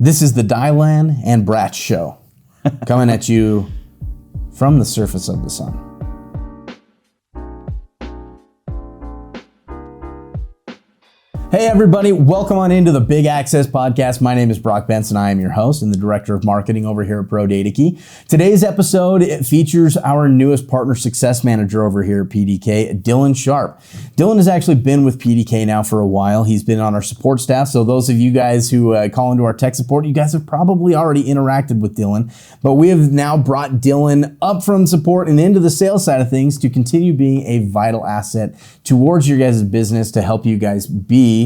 This is the Dylan and Bratch Show, coming at you from the surface of the sun. Hey everybody, welcome on into the Big Access Podcast. My name is Brock Benson. I am your host and the Director of Marketing over here at Pro Data Key. Today's episode, it features our newest Partner Success Manager over here at PDK, Dylan Sharp. Dylan has actually been with PDK now for a while. He's been on our support staff, so those of you guys who call into our tech support, you guys have probably already interacted with Dylan, but we have now brought Dylan up from support and into the sales side of things to continue being a vital asset towards your guys' business to help you guys be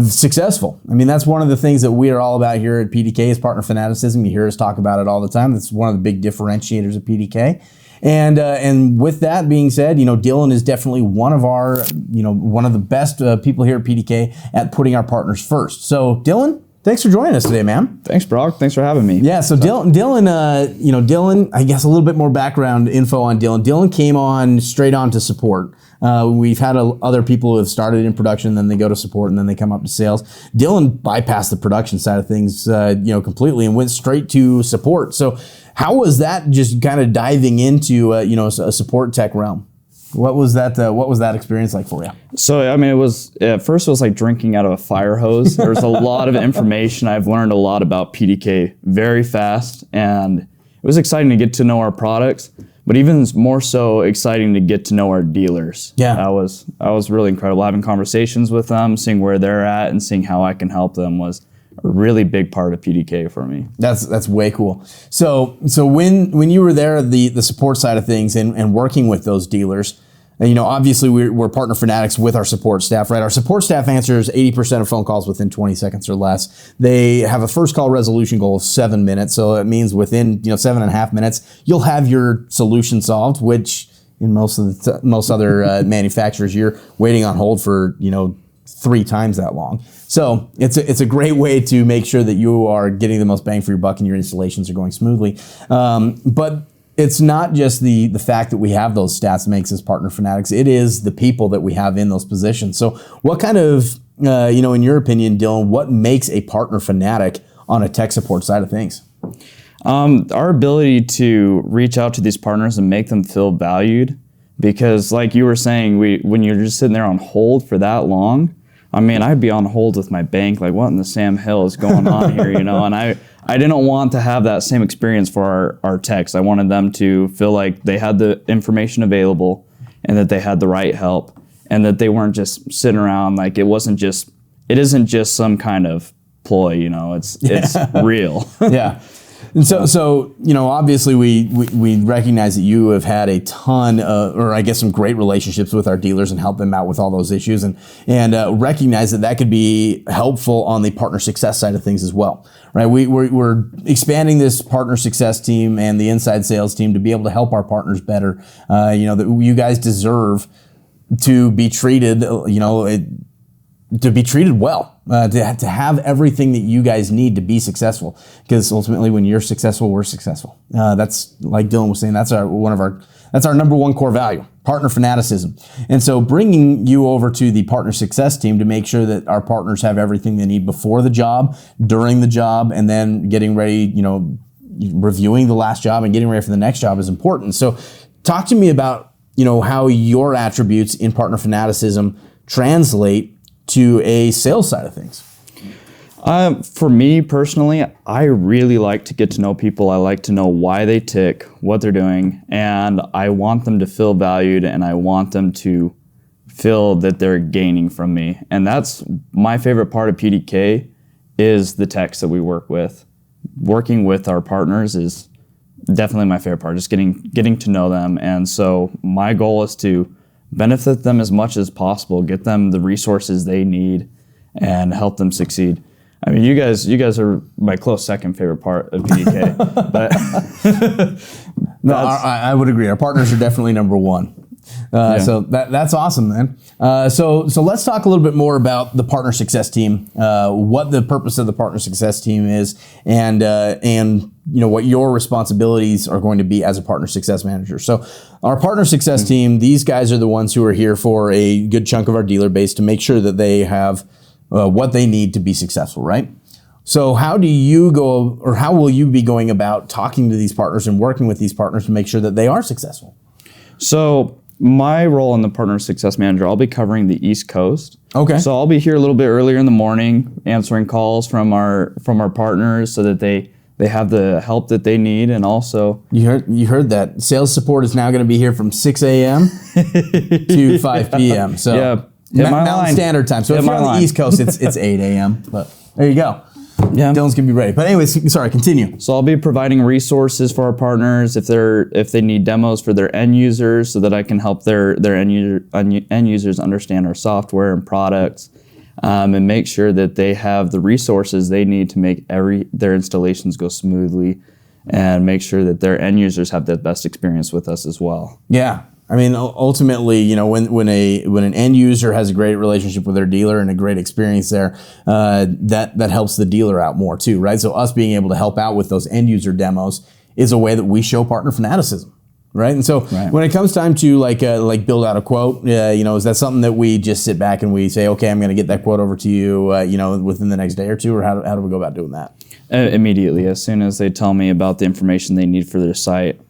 successful. I mean, that's one of the things that we are all about here at PDK is partner fanaticism. You hear us talk about it all the time. That's one of the big differentiators of PDK. And with that being said, Dylan is definitely one of our, one of the best people here at PDK at putting our partners first. So Dylan, thanks for joining us today, man. Thanks, Brock. Thanks for having me. Yeah, so Dylan, I guess a little bit more background info on Dylan. Dylan came on straight on to support. We've had other people who have started in production, then they go to support, and then they come up to sales. Dylan bypassed the production side of things, completely and went straight to support. So how was that just kind of diving into, a support tech realm? What was that experience like for you? So, I mean, at first it was like drinking out of a fire hose. There was a lot of information. I've learned a lot about PDK very fast, and it was exciting to get to know our products, but even more so exciting to get to know our dealers. Yeah. That was really incredible. Having conversations with them, seeing where they're at, and seeing how I can help them was a really big part of PDK for me. That's way cool. So when you were there, the support side of things and working with those dealers, obviously we're partner fanatics with our support staff, right? Our support staff answers 80% of phone calls within 20 seconds or less. They have a first call resolution goal of 7 minutes. So it means within 7.5 minutes, you'll have your solution solved, which in most other manufacturers, you're waiting on hold for, 3 times that long. So it's a great way to make sure that you are getting the most bang for your buck and your installations are going smoothly. But it's not just the fact that we have those stats that makes us partner fanatics. It is the people that we have in those positions. So what kind of, in your opinion, Dylan, what makes a partner fanatic on a tech support side of things? Our ability to reach out to these partners and make them feel valued, because like you were saying, when you're just sitting there on hold for that long, I mean, I'd be on hold with my bank, like what in the Sam Hill is going on here, and I didn't want to have that same experience for our techs. I wanted them to feel like they had the information available and that they had the right help and that they weren't just sitting around like it isn't just some kind of ploy, it's real. Yeah. And so obviously we recognize that you have had a ton or I guess some great relationships with our dealers and help them out with all those issues and recognize that could be helpful on the partner success side of things as well, right? We're expanding this partner success team and the inside sales team to be able to help our partners better. That you guys deserve to be treated, to be treated well, to have everything that you guys need to be successful. Because ultimately, when you're successful, we're successful. That's like Dylan was saying. That's our number one core value, partner fanaticism. And so, bringing you over to the partner success team to make sure that our partners have everything they need before the job, during the job, and then getting ready, reviewing the last job and getting ready for the next job is important. So, talk to me about how your attributes in partner fanaticism translate to a sales side of things. For me personally, I really like to get to know people. I like to know why they tick, what they're doing, and I want them to feel valued and I want them to feel that they're gaining from me. And that's my favorite part of PDK is the techs that we work with. Working with our partners is definitely my favorite part, just getting to know them. And so my goal is to benefit them as much as possible, get them the resources they need, and help them succeed. I mean, you guys are my close second favorite part of PDK. But no, I would agree. Our partners are definitely number one. So that's awesome, man. So let's talk a little bit more about the partner success team, what the purpose of the partner success team is, and what your responsibilities are going to be as a partner success manager. So our partner success team, these guys are the ones who are here for a good chunk of our dealer base to make sure that they have what they need to be successful, right? So how do you go, or how will you be going about talking to these partners and working with these partners to make sure that they are successful? So my role in the Partner Success Manager, I'll be covering the East Coast. Okay. So I'll be here a little bit earlier in the morning, answering calls from our partners so that they have the help that they need, and also you heard that sales support is now going to be here from 6 a.m. to 5 p.m. So Mountain Standard Time. So if you're on the East Coast, it's 8 a.m. But there you go. Yeah, Dylan's gonna be ready. But anyways, sorry, continue. So I'll be providing resources for our partners if they need demos for their end users, so that I can help their end users understand our software and products, and make sure that they have the resources they need to make their installations go smoothly, and make sure that their end users have the best experience with us as well. Yeah. I mean, ultimately, you know, when an end user has a great relationship with their dealer and a great experience there, that helps the dealer out more too, right? So us being able to help out with those end user demos is a way that we show partner fanaticism, right? And so when it comes time to like build out a quote, you know, is that something that we just sit back and we say, okay, I'm going to get that quote over to you, you know, within the next day or two, or how do we go about doing that? Immediately, as soon as they tell me about the information they need for their site,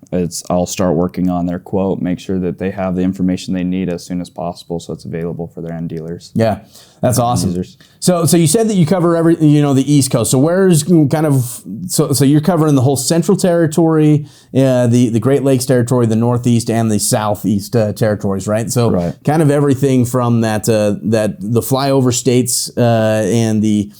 I'll start working on their quote, make sure that they have the information they need as soon as possible, so it's available for their end dealers. Yeah, that's awesome. So you said that you cover the East Coast. So where's kind of so you're covering the whole Central Territory, the Great Lakes Territory, the Northeast, and the Southeast territories, right? So kind of everything from that the flyover states and the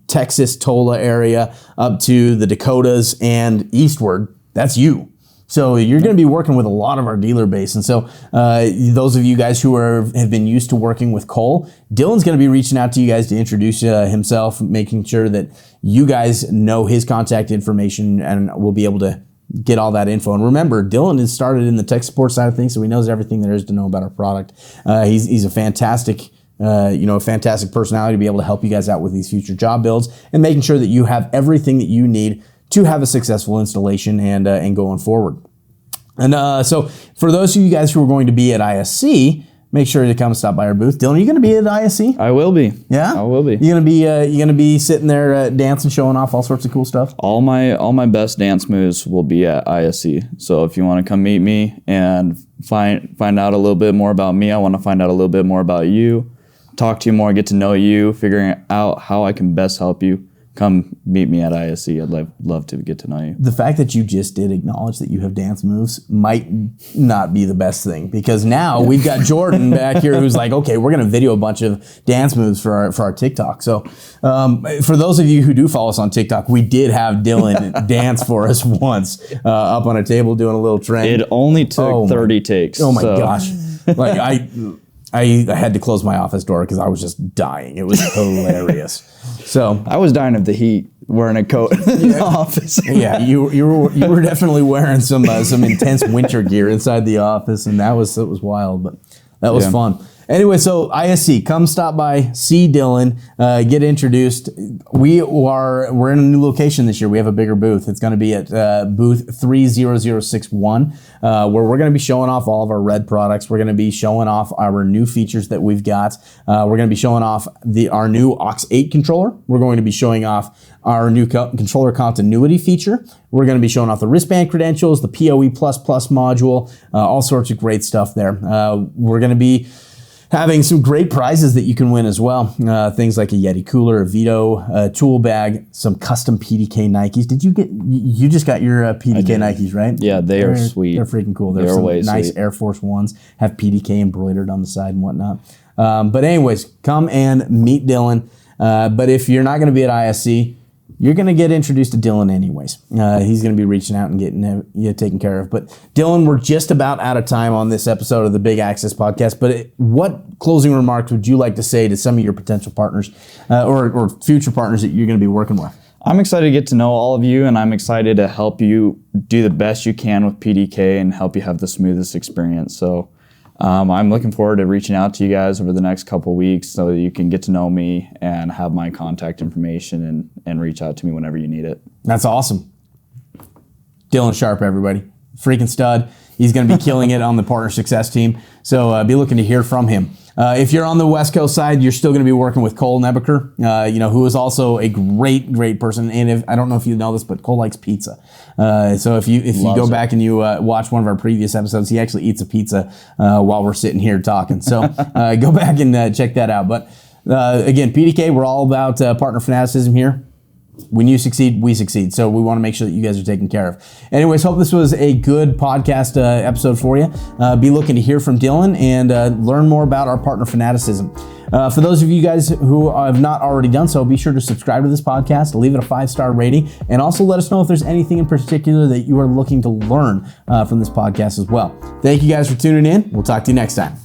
Texas Tola area up to the Dakotas and eastward. That's you. So you're going to be working with a lot of our dealer base. And so those of you guys who have been used to working with Cole, Dylan's going to be reaching out to you guys to introduce himself, making sure that you guys know his contact information, and we'll be able to get all that info. And remember, Dylan has started in the tech support side of things, so he knows everything there is to know about our product. He's a fantastic fantastic personality to be able to help you guys out with these future job builds and making sure that you have everything that you need to have a successful installation and going forward. And so for those of you guys who are going to be at ISC, make sure to come stop by our booth. Dylan, are you going to be at ISC? I will be. Yeah, I will be. You gonna be sitting there dancing, showing off all sorts of cool stuff. All my best dance moves will be at ISC. So if you want to come meet me and find out a little bit more about me, I want to find out a little bit more about you, talk to you more, get to know you, figuring out how I can best help you. Come meet me at ISC. I'd love to get to know you. The fact that you just did acknowledge that you have dance moves might not be the best thing, because now we've got Jordan back here who's like, okay, we're going to video a bunch of dance moves for our TikTok. So for those of you who do follow us on TikTok, we did have Dylan dance for us once up on a table doing a little trend. It only took 30 takes. Oh my gosh. Like I had to close my office door because I was just dying. It was hilarious. So I was dying of the heat, wearing a coat in the office. Yeah, you were definitely wearing some intense winter gear inside the office, and that was wild, but that was fun. Anyway, so ISC, come stop by, see Dylan, get introduced. We're in a new location this year. We have a bigger booth. It's going to be at booth 30061, where we're going to be showing off all of our red products. We're going to be showing off our new features that we've got. We're going to be showing off our new aux 8 controller. We're going to be showing off our new controller continuity feature. We're going to be showing off the wristband credentials, the PoE++ module, all sorts of great stuff there. We're going to be having some great prizes that you can win as well. Things like a Yeti cooler, a Vito, a tool bag, some custom PDK Nikes. You just got your PDK Nikes, right? Yeah, they're sweet. They're freaking cool. They're some nice sweet Air Force Ones, have PDK embroidered on the side and whatnot. But anyways, come and meet Dylan. But if you're not going to be at ISC, you're going to get introduced to Dylan anyways. He's going to be reaching out and getting you taken care of. But Dylan, we're just about out of time on this episode of the Big Access Podcast. But what closing remarks would you like to say to some of your potential partners or future partners that you're going to be working with? I'm excited to get to know all of you, and I'm excited to help you do the best you can with PDK and help you have the smoothest experience. So I'm looking forward to reaching out to you guys over the next couple weeks so that you can get to know me and have my contact information and reach out to me whenever you need it. That's awesome. Dylan Sharp, everybody. Freaking stud. He's going to be killing it on the partner success team. So be looking to hear from him. If you're on the West Coast side, you're still going to be working with Cole Nebeker, who is also a great person. And I don't know if you know this, but Cole likes pizza. So if you go back and you watch one of our previous episodes, he actually eats a pizza while we're sitting here talking. So go back and check that out. But again, PDK, we're all about partner fanaticism here. When you succeed, we succeed. So we want to make sure that you guys are taken care of. Anyways, hope this was a good podcast episode for you. Be looking to hear from Dylan and learn more about our partner fanaticism. For those of you guys who have not already done so, be sure to subscribe to this podcast, leave it a 5-star rating, and also let us know if there's anything in particular that you are looking to learn from this podcast as well. Thank you guys for tuning in. We'll talk to you next time.